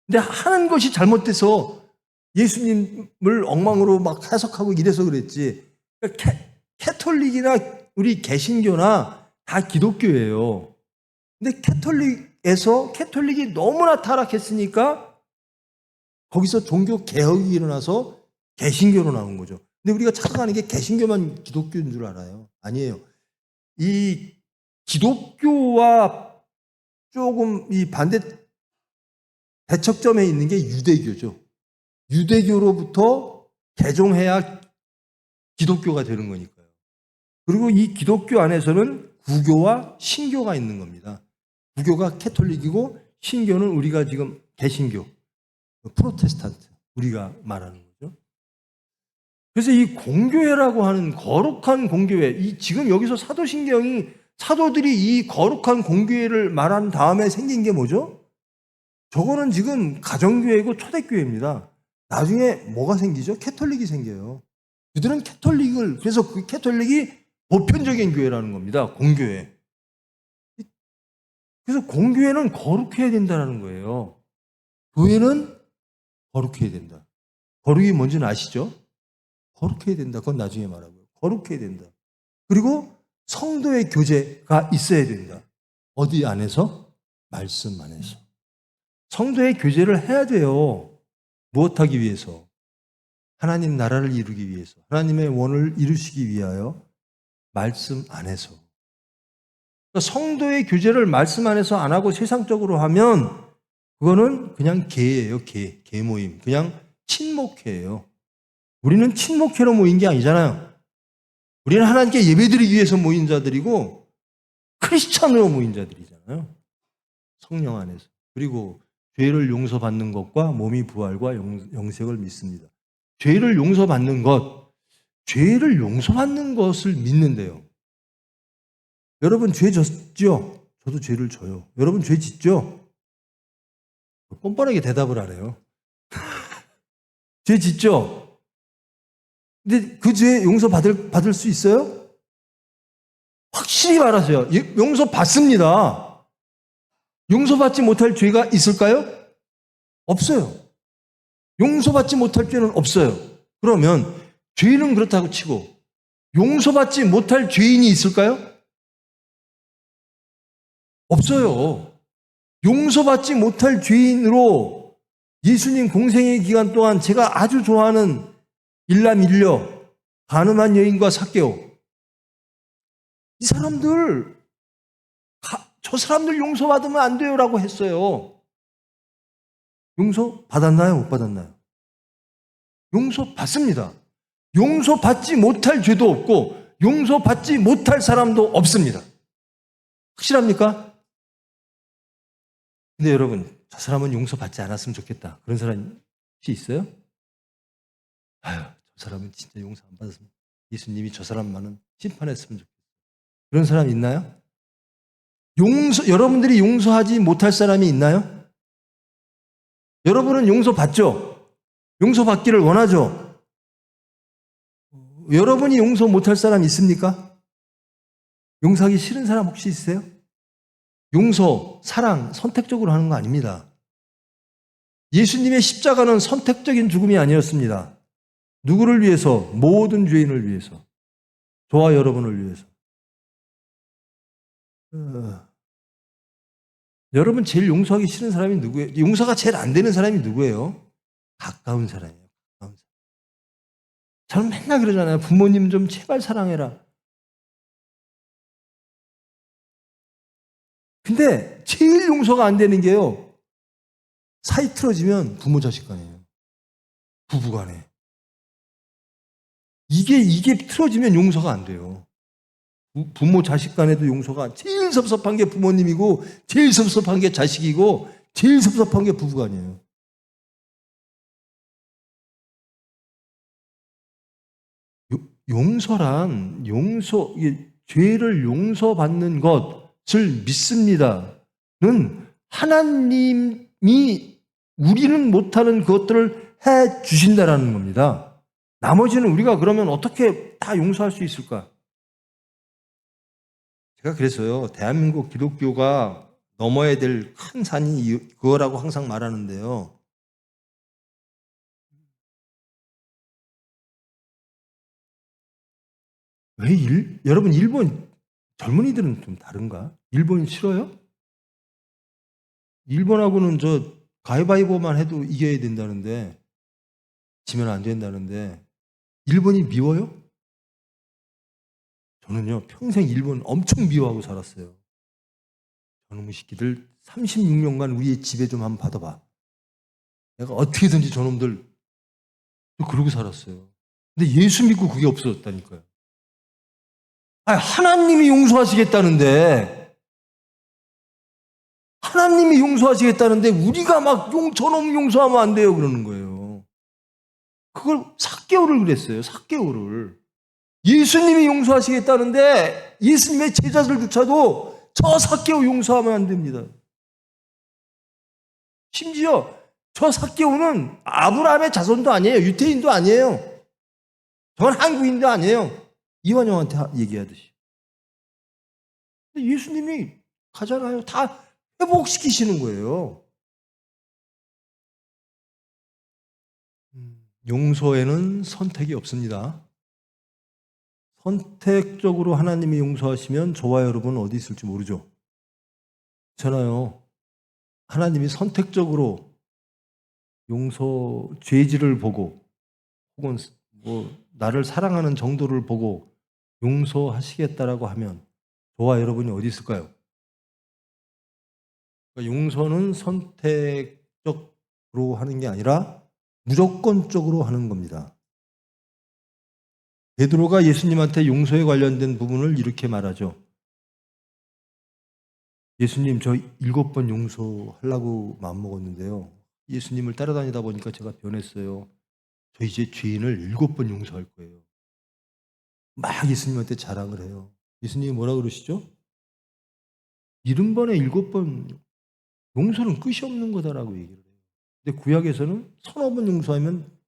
근데 하는 것이 잘못돼서 예수님을 엉망으로 막 해석하고 이래서 그랬지. 그러니까 캐톨릭이나 우리 개신교나 다 기독교예요. 근데 캐톨릭이 너무나 타락했으니까 거기서 종교 개혁이 일어나서 개신교로 나온 거죠. 근데 우리가 찾아가는 게 개신교만 기독교인 줄 알아요. 아니에요. 이 기독교와 조금 이 반대 대척점에 있는 게 유대교죠. 유대교로부터 개종해야 기독교가 되는 거니까요. 그리고 이 기독교 안에서는 구교와 신교가 있는 겁니다. 구교가 캐톨릭이고 신교는 우리가 지금 개신교, 프로테스탄트, 우리가 말하는 거죠. 그래서 이 공교회라고 하는 거룩한 공교회, 지금 여기서 사도신경이 사도들이 이 거룩한 공교회를 말한 다음에 생긴 게 뭐죠? 저거는 지금 가정교회고 초대교회입니다. 나중에 뭐가 생기죠? 캐톨릭이 생겨요. 그들은 캐톨릭을, 그래서 그 캐톨릭이 보편적인 교회라는 겁니다. 공교회. 그래서 공교회는 거룩해야 된다는 거예요. 교회는 거룩해야 된다. 거룩이 뭔지는 아시죠? 거룩해야 된다. 그건 나중에 말하고요. 거룩해야 된다. 그리고 성도의 교제가 있어야 된다. 어디 안에서? 말씀 안에서. 성도의 교제를 해야 돼요. 무엇하기 위해서? 하나님 나라를 이루기 위해서. 하나님의 원을 이루시기 위하여 말씀 안에서. 그러니까 성도의 교제를 말씀 안에서 안 하고 세상적으로 하면 그거는 그냥 개예요. 개 모임. 그냥 친목회예요. 우리는 친목회로 모인 게 아니잖아요. 우리는 하나님께 예배드리기 위해서 모인 자들이고 크리스찬으로 모인 자들이잖아요. 성령 안에서. 그리고 죄를 용서받는 것과 몸이 부활과 영생을 믿습니다. 죄를 용서받는 것, 죄를 용서받는 것을 믿는데요. 여러분 죄 졌죠? 저도 죄를 져요. 여러분 죄 짓죠? 뻔뻔하게 대답을 하네요. 죄 짓죠? 근데 그 죄 용서받을 수 있어요? 확실히 말하세요. 용서받습니다. 용서받지 못할 죄가 있을까요? 없어요. 용서받지 못할 죄는 없어요. 그러면 죄는 그렇다고 치고 용서받지 못할 죄인이 있을까요? 없어요. 용서받지 못할 죄인으로 예수님 공생의 기간 동안 제가 아주 좋아하는 일남일녀, 가늠한 여인과 삭개오, 이 사람들, 저 사람들 용서받으면 안 돼요라고 했어요. 용서 받았나요? 못 받았나요? 용서 받습니다. 용서받지 못할 죄도 없고 용서받지 못할 사람도 없습니다. 확실합니까? 근데 여러분, 저 사람은 용서받지 않았으면 좋겠다. 그런 사람이 있어요? 아유, 저 사람은 진짜 용서 안 받았으면, 예수님이 저 사람만은 심판했으면 좋겠다. 그런 사람 있나요? 여러분들이 용서하지 못할 사람이 있나요? 여러분은 용서받죠? 용서받기를 원하죠? 여러분이 용서 못할 사람 있습니까? 용서하기 싫은 사람 혹시 있으세요? 용서, 사랑, 선택적으로 하는 거 아닙니다. 예수님의 십자가는 선택적인 죽음이 아니었습니다. 누구를 위해서? 모든 죄인을 위해서. 저와 여러분을 위해서. 여러분 제일 용서하기 싫은 사람이 누구예요? 용서가 제일 안 되는 사람이 누구예요? 가까운 사람이에요. 가까운 사람. 저는 맨날 그러잖아요. 부모님 좀 제발 사랑해라. 근데 제일 용서가 안 되는 게요, 사이 틀어지면 부모 자식 간이에요. 부부 간에. 이게 틀어지면 용서가 안 돼요. 부모 자식 간에도 용서가, 제일 섭섭한 게 부모님이고 제일 섭섭한 게 자식이고 제일 섭섭한 게 부부 간이에요. 용서란 죄를 용서받는 것을 믿습니다는 하나님이 우리는 못하는 그것들을 해 주신다라는 겁니다. 나머지는 우리가 그러면 어떻게 다 용서할 수 있을까? 제가 그래서요, 대한민국 기독교가 넘어야 될 큰 산이 그거라고 항상 말하는데요. 여러분 일본 젊은이들은 좀 다른가? 일본 싫어요? 일본하고는 저 가위바위보만 해도 이겨야 된다는데, 지면 안 된다는데, 일본이 미워요? 저는요, 평생 일본 엄청 미워하고 살았어요. 저놈의 새끼들 36년간 우리의 지배 좀 한번 받아봐. 내가 어떻게든지 저놈들 그러고 살았어요. 근데 예수 믿고 그게 없어졌다니까요. 아니, 하나님이 용서하시겠다는데, 하나님이 용서하시겠다는데 우리가 막 저놈 용서하면 안 돼요 그러는 거예요. 그걸 4개월을 그랬어요. 4개월을. 예수님이 용서하시겠다는데 예수님의 제자들조차도 저 삭개오 용서하면 안 됩니다. 심지어 저 삭개오는 아브라함의 자손도 아니에요. 유태인도 아니에요. 저는 한국인도 아니에요. 이완용한테 얘기하듯이. 근데 예수님이 가잖아요. 다 회복시키시는 거예요. 용서에는 선택이 없습니다. 선택적으로 하나님이 용서하시면 저와 여러분은 어디 있을지 모르죠. 그렇잖아요. 하나님이 선택적으로 용서, 죄질을 보고 혹은 나를 사랑하는 정도를 보고 용서하시겠다라고 하면 저와 여러분이 어디 있을까요? 그러니까 용서는 선택적으로 하는 게 아니라 무조건적으로 하는 겁니다. 베드로가 예수님한테 용서에 관련된 부분을 이렇게 말하죠. 예수님, 저 7번 용서하려고 마음먹었는데요. 예수님을 따라다니다 보니까 제가 변했어요. 저 이제 죄인을 7번 용서할 거예요. 막 예수님한테 자랑을 해요. 예수님이 뭐라 그러시죠? 70번에 7번 용서는 끝이 없는 거다라고 얘기를 해요. 근데 구약에서는 1000번 용서하면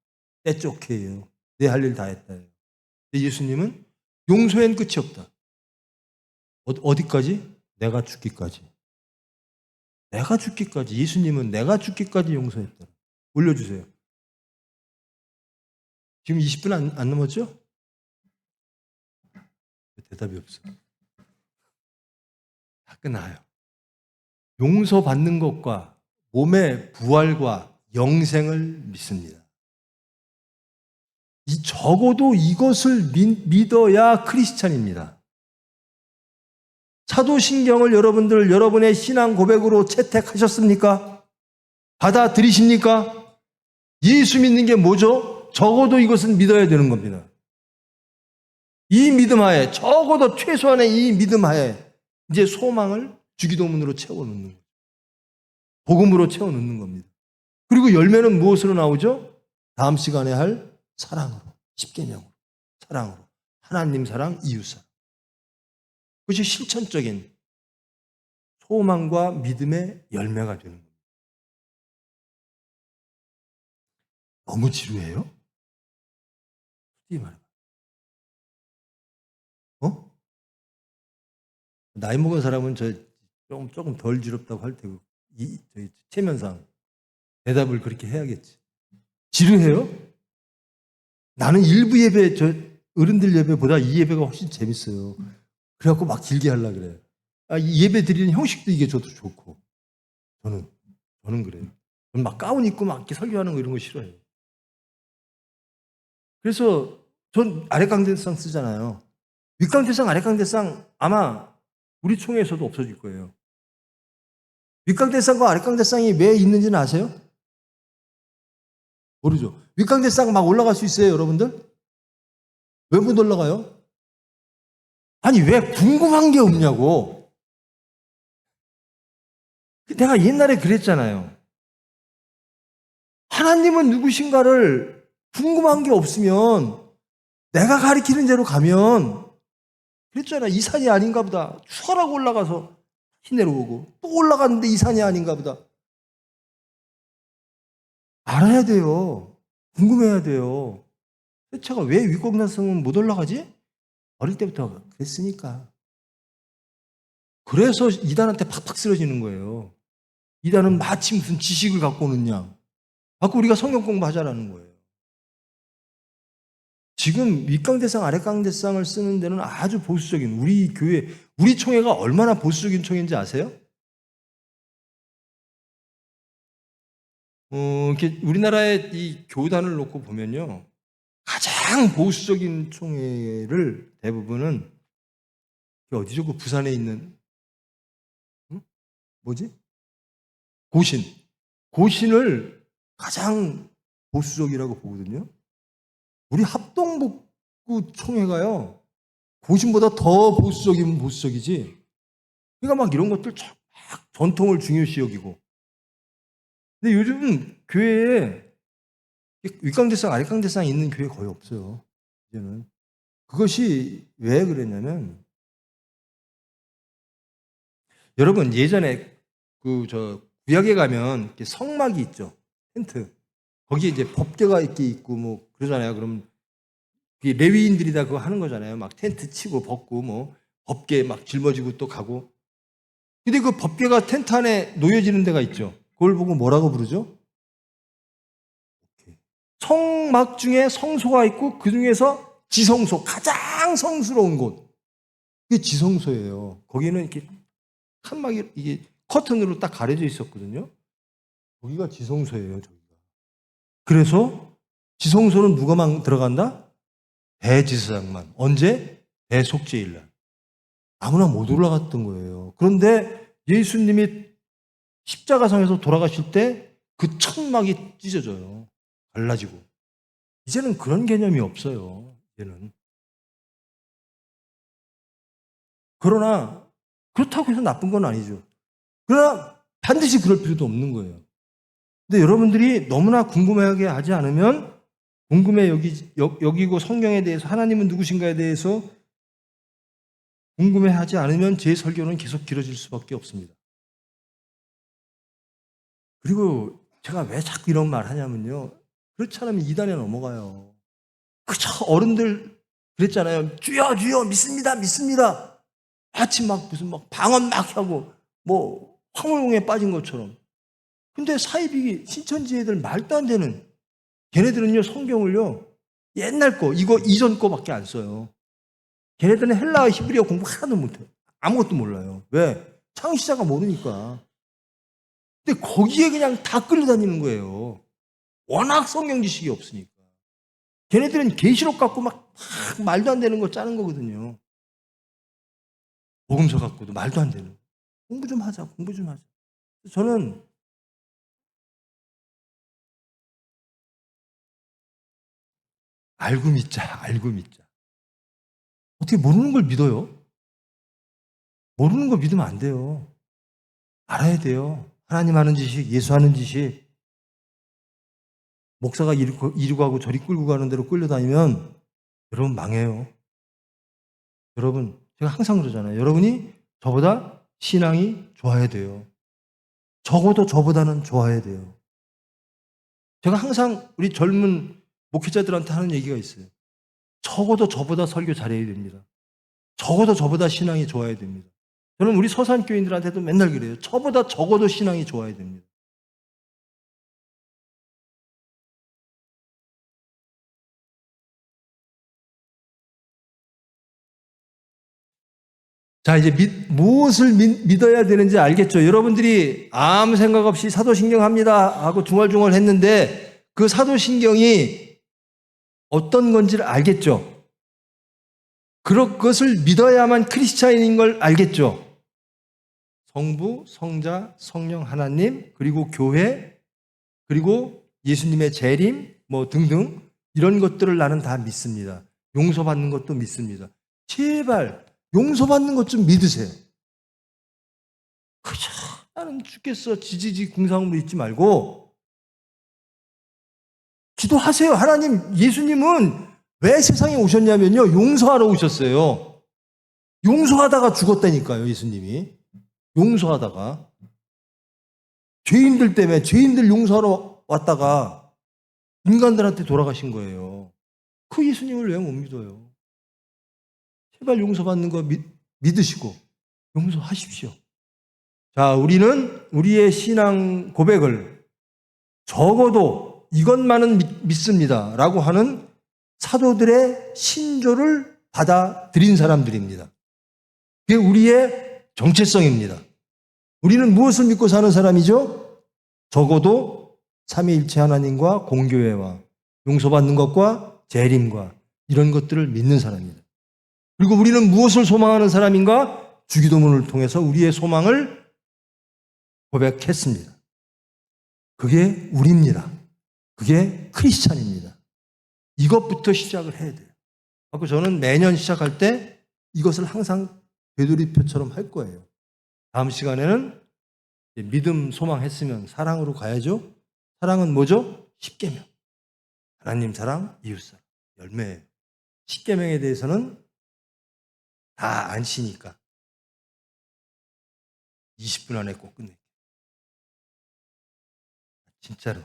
떼쪽해요. 내 할 일 다 했다 해요. 근데 예수님은 용서엔 끝이 없다. 어디까지? 내가 죽기까지. 내가 죽기까지. 예수님은 내가 죽기까지 용서했다. 올려주세요. 지금 20분 안 넘었죠? 대답이 없어. 다 끝나요. 용서받는 것과 몸의 부활과 영생을 믿습니다. 적어도 이것을 믿어야 크리스찬입니다. 사도신경을 여러분의 신앙 고백으로 채택하셨습니까? 받아들이십니까? 예수 믿는 게 뭐죠? 적어도 이것은 믿어야 되는 겁니다. 이 믿음 하에, 적어도 최소한의 이 믿음 하에 이제 소망을 주기도문으로 채워넣는 거예요. 복음으로 채워넣는 겁니다. 그리고 열매는 무엇으로 나오죠? 다음 시간에 할 사랑으로, 십계명으로, 사랑으로, 하나님 사랑, 이웃 사랑. 그것이 실천적인 소망과 믿음의 열매가 되는 겁니다. 너무 지루해요? 솔직히 말해봐. 나이 먹은 사람은 조금 덜 지럽다고 할 테고, 저희 체면상 대답을 그렇게 해야겠지. 지루해요? 나는 일부 예배, 어른들 예배보다 이 예배가 훨씬 재밌어요. 그래갖고 막 길게 하려고 그래요. 이 예배 드리는 형식도 이게 저도 좋고. 저는 그래요. 저는 막 가운 입고 막 이렇게 설교하는 거 이런 거 싫어해요. 그래서 전 아랫강대상 쓰잖아요. 윗강대상, 아랫강대상 아마 우리 총회에서도 없어질 거예요. 윗강대상과 아랫강대상이 왜 있는지는 아세요? 모르죠. 윗강대상 막 올라갈 수 있어요, 여러분들? 왜 못 올라가요? 아니, 왜 궁금한 게 없냐고. 내가 옛날에 그랬잖아요. 하나님은 누구신가를 궁금한 게 없으면 내가 가리키는 대로 가면 그랬잖아. 이 산이 아닌가 보다. 추월하고 올라가서 내려오고 또 올라갔는데 이 산이 아닌가 보다. 알아야 돼요. 궁금해야 돼요. 제가 왜 윗공단성은 못 올라가지? 어릴 때부터 그랬으니까. 그래서 이단한테 팍팍 쓰러지는 거예요. 이단은 마치 무슨 지식을 갖고 오는 양. 자꾸 우리가 성경 공부하자라는 거예요. 지금 윗강대상, 아랫강대상을 쓰는 데는 아주 보수적인 우리 교회, 우리 총회가 얼마나 보수적인 총회인지 아세요? 이렇게 우리나라의 이 교단을 놓고 보면요. 가장 보수적인 총회를 대부분은 어디죠? 그 부산에 있는 뭐지? 고신을 가장 보수적이라고 보거든요. 우리 합동복구 총회가요. 고신보다 더 보수적이면 보수적이지. 그러니까 막 이런 것들 막 전통을 중요시 여기고. 근데 요즘 교회에 윗강대상, 아랫강대상 있는 교회 거의 없어요. 이제는. 그것이 왜 그랬냐면, 여러분 예전에 구약에 가면 이렇게 성막이 있죠. 텐트. 거기에 이제 법궤가 이렇게 있고 뭐 그러잖아요. 그럼 그게 레위인들이 다 그거 하는 거잖아요. 막 텐트 치고 벗고 뭐 법궤 막 짊어지고 또 가고. 근데 그 법궤가 텐트 안에 놓여지는 데가 있죠. 그걸 보고 뭐라고 부르죠? 성막 중에 성소가 있고 그 중에서 지성소, 가장 성스러운 곳. 그게 지성소예요. 거기는 이렇게 칸막이 이게 커튼으로 딱 가려져 있었거든요. 거기가 지성소예요, 저기가. 그래서 지성소는 누가만 들어간다? 대제사장만. 언제? 대속죄일날. 아무나 못 올라갔던 거예요. 그런데 예수님이 십자가상에서 돌아가실 때 그 천막이 찢어져요. 갈라지고. 이제는 그런 개념이 없어요. 이제는. 그러나 그렇다고 해서 나쁜 건 아니죠. 그러나 반드시 그럴 필요도 없는 거예요. 근데 여러분들이 너무나 궁금해하게 하지 않으면, 궁금해 여기고 성경에 대해서, 하나님은 누구신가에 대해서 궁금해하지 않으면 제 설교는 계속 길어질 수밖에 없습니다. 그리고 제가 왜 자꾸 이런 말 하냐면요. 그렇지 않으면 이단에 넘어가요. 그저 어른들 그랬잖아요. 주여 주여 믿습니다 믿습니다. 마치 막 무슨 막 방언 막 하고 뭐 황홀공에 빠진 것처럼. 근데 사이비 신천지 애들 말도 안 되는, 걔네들은요 성경을요 옛날 거 이거 이전 거밖에 안 써요. 걔네들은 헬라어 히브리어 공부 하나도 못해요. 아무것도 몰라요. 왜? 창시자가 모르니까. 근데 거기에 그냥 다 끌려다니는 거예요. 워낙 성경 지식이 없으니까. 걔네들은 계시록 갖고 막 말도 안 되는 거 짜는 거거든요. 복음서 갖고도 말도 안 되는. 공부 좀 하자, 공부 좀 하자. 저는 알고 믿자, 알고 믿자. 어떻게 모르는 걸 믿어요? 모르는 걸 믿으면 안 돼요. 알아야 돼요. 하나님 하는 지식, 예수 하는 지식. 목사가 이리 가고 저리 끌고 가는 대로 끌려다니면 여러분 망해요. 여러분, 제가 항상 그러잖아요. 여러분이 저보다 신앙이 좋아야 돼요. 적어도 저보다는 좋아야 돼요. 제가 항상 우리 젊은 목회자들한테 하는 얘기가 있어요. 적어도 저보다 설교 잘해야 됩니다. 적어도 저보다 신앙이 좋아야 됩니다. 저는 우리 서산교인들한테도 맨날 그래요. 저보다 적어도 신앙이 좋아야 됩니다. 자, 이제 무엇을 믿어야 되는지 알겠죠? 여러분들이 아무 생각 없이 사도신경 합니다 하고 중얼중얼 했는데 그 사도신경이 어떤 건지를 알겠죠? 그런 것을 믿어야만 크리스찬인 걸 알겠죠? 성부, 성자, 성령 하나님, 그리고 교회, 그리고 예수님의 재림, 뭐 등등 이런 것들을 나는 다 믿습니다. 용서받는 것도 믿습니다. 제발 용서받는 것 좀 믿으세요. 그저 나는 죽겠어 지지지 궁상으로 있지 말고 기도하세요. 하나님, 예수님은 왜 세상에 오셨냐면요, 용서하러 오셨어요. 용서하다가 죽었다니까요. 예수님이 용서하다가 죄인들 때문에 죄인들 용서하러 왔다가 인간들한테 돌아가신 거예요. 그 예수님을 왜 못 믿어요? 제발 용서받는 거 믿으시고 용서하십시오. 자, 우리는 우리의 신앙 고백을 적어도 이것만은 믿습니다 라고 하는 사도들의 신조를 받아들인 사람들입니다. 그게 우리의 정체성입니다. 우리는 무엇을 믿고 사는 사람이죠? 적어도 삼위일체 하나님과 공교회와 용서받는 것과 재림과 이런 것들을 믿는 사람입니다. 그리고 우리는 무엇을 소망하는 사람인가? 주기도문을 통해서 우리의 소망을 고백했습니다. 그게 우리입니다. 그게 크리스찬입니다. 이것부터 시작을 해야 돼요. 그래서 저는 매년 시작할 때 이것을 항상 되돌이표처럼 할 거예요. 다음 시간에는 믿음, 소망 했으면 사랑으로 가야죠. 사랑은 뭐죠? 십계명. 하나님 사랑, 이웃 사랑. 열매예요. 십계명에 대해서는 다 안 쉬니까 20분 안에 꼭 끝내. 진짜로.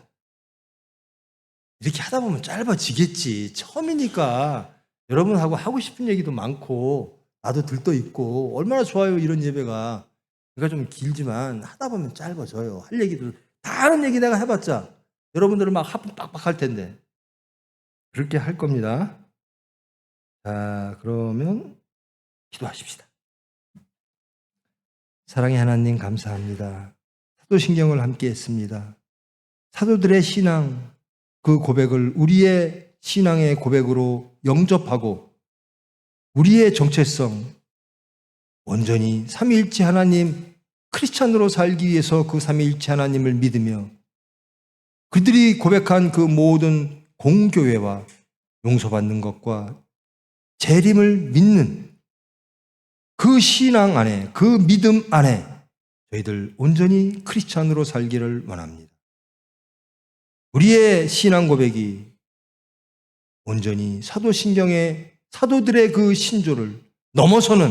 이렇게 하다 보면 짧아지겠지. 처음이니까 여러분하고 하고 싶은 얘기도 많고 나도 들떠 있고 얼마나 좋아요 이런 예배가. 그러니까 좀 길지만 하다 보면 짧아져요. 할 얘기들 다 하는 얘기 내가 해봤자 여러분들은 막 하품 빡빡 할 텐데 그렇게 할 겁니다. 자, 그러면 기도하십시다. 사랑의 하나님 감사합니다. 사도신경을 함께 했습니다. 사도들의 신앙, 그 고백을 우리의 신앙의 고백으로 영접하고 우리의 정체성, 온전히 삼위일체 하나님 크리스찬으로 살기 위해서 그 삼위일체 하나님을 믿으며 그들이 고백한 그 모든 공교회와 용서받는 것과 재림을 믿는 그 신앙 안에, 그 믿음 안에 저희들 온전히 크리스찬으로 살기를 원합니다. 우리의 신앙 고백이 온전히 사도신경의 사도들의 그 신조를 넘어서는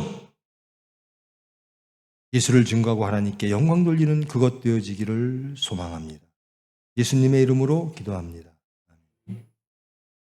예수를 증거하고 하나님께 영광 돌리는 그것 되어지기를 소망합니다. 예수님의 이름으로 기도합니다.